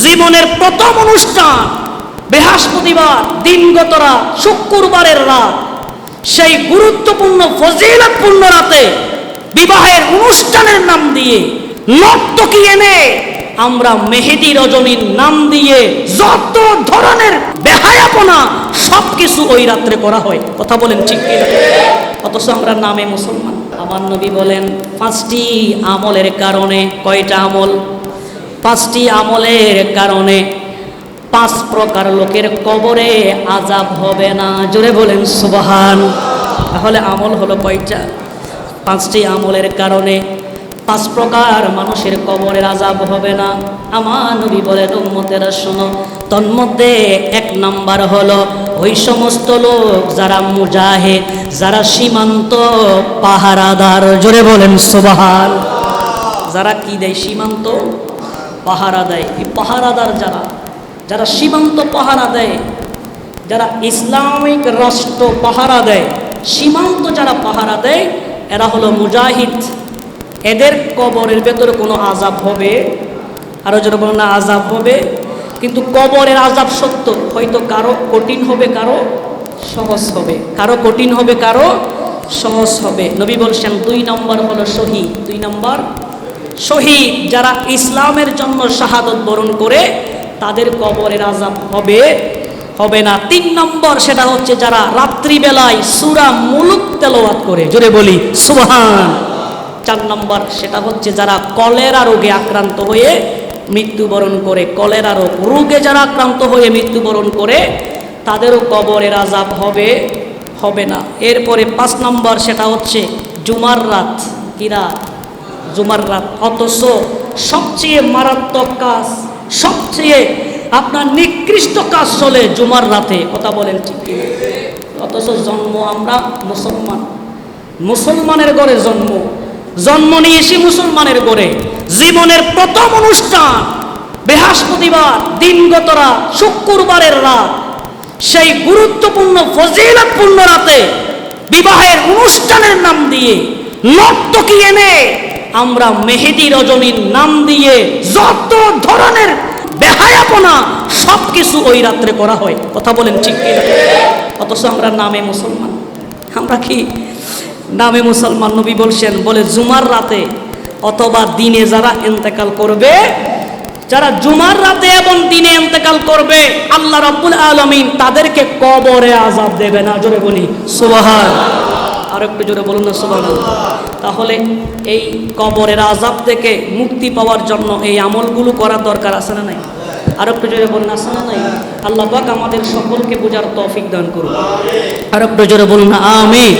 জীবনের প্রথম অনুষ্ঠান বৃহস্পতিবার দিনগতরা শুক্রবারের রাত, সেই গুরুত্বপূর্ণ ফজিলতপূর্ণ রাতে বিবাহের অনুষ্ঠানের নাম দিয়ে নর্তকী এনে আমরা মেহেদি রজনীর নাম দিয়ে যত ধরনের বেহায়াপনা সবকিছু ওই রাত্রে করা হয়। কথা বলেন ঠিক কিনা? অথচ আমরা নামে মুসলমান। আমার নবী বলেন 5টি আমলের কারণে, কয়টা আমল? 5টি আমলের কারণে 5 প্রকার লোকের কবরে আযাব হবে না। জোরে বলেন সুবহান। তাহলে আমল হলো কয়টা? 5টি আমলের কারণে 5 প্রকার মানুষের কবরের আযাব হবে না। আমার নবী বলেন উম্মতেরা শোনো, তন্মধ্যে 1 নাম্বার হলো ওই সমস্ত লোক যারা মুজাহিদ, যারা সীমান্ত পাহারাদার। জোরে বলেন সুবহান। যারা কি দেয়? সীমান্ত পাহারা দেয়। এই পাহারাদার যারা সীমান্ত পাহারা দেয়, যারা ইসলামিক রাষ্ট্র পাহারা দেয়, সীমান্ত যারা পাহারা দেয়, এরা হলো মুজাহিদ। এদের কবরের ভেতরে কোনো আযাব হবে? আরো যারা বলেন না আযাব হবে, কিন্তু কবরের আযাব সত্য। হয়তো কারো কঠিন হবে, কারো সহজ হবে, কারো কঠিন হবে, কারো সহজ হবে। নবী বলছেন 2 নম্বর হলো শহীদ। 2 নম্বর শহীদ, যারা ইসলামের জন্য শাহাদত বরণ করে, তাদের কবরের আযাব হবে না। 3 নম্বর সেটা হচ্ছে যারা রাত্রিবেলায় সূরা মুলুক তেলাওয়াত করে। জোরে বলি সুবহান। 4 নম্বর সেটা হচ্ছে যারা কলেরা রোগে আক্রান্ত হয়ে মৃত্যুবরণ করে। কলেরা রোগে যারা আক্রান্ত হয়ে মৃত্যুবরণ করে, তাদেরও কবরের আযাব হবে না। এরপরে 5 নম্বর সেটা হচ্ছে জুমার রাত। কি রাত? জুমার রাত। অথচ সবচেয়ে মারাত্মক কাজ, সবচেয়ে আপনার নিকৃষ্ট কাজ চলে জুমার রাতে। কথা বলেন ঠিক কিনা? অথচ জন্ম আমরা মুসলমানের ঘরে জন্ম নিয়েছি মুসলমানের ঘরে। জীবনের প্রথম অনুষ্ঠান বৃহস্পতিবার দিনগতরা শুক্রবারের রাত, সেই গুরুত্বপূর্ণ ফজিলতপূর্ণ রাতে বিবাহের অনুষ্ঠানের নাম দিয়ে নর্তকী এনে আমরা মেহেদি রজনীর নাম দিয়ে যত ধরনের বেহায়াপনা সবকিছু ওই রাত্রে করা হয়। কথা বলেন ঠিক কিনা? অথচ আমরা নামে মুসলমান। আমরা কি নামে মুসলমান? নবী বলছেন, বলে জুমার রাতে অথবা দিনে যারা ইন্তেকাল করবে, যারা জুমার রাতে এবং দিনে ইন্তেকাল করবে, আল্লাহ রাব্বুল আলামিন তাদেরকে কবরে আযাব দেবে না। জোরে বলি সুবহান। আর একটু জোরে বলুন না সুবহানাল্লাহ। তাহলে এই কবরের আযাব থেকে মুক্তি পাওয়ার জন্য এই আমলগুলো করা দরকার আছে না নাই? আর একটু জোরে বলুন আছে না নাই? আল্লাহ পাক আমাদের সকলকে বোঝার তৌফিক দান করুন। আর একটু জোরে বলুন না আমিন।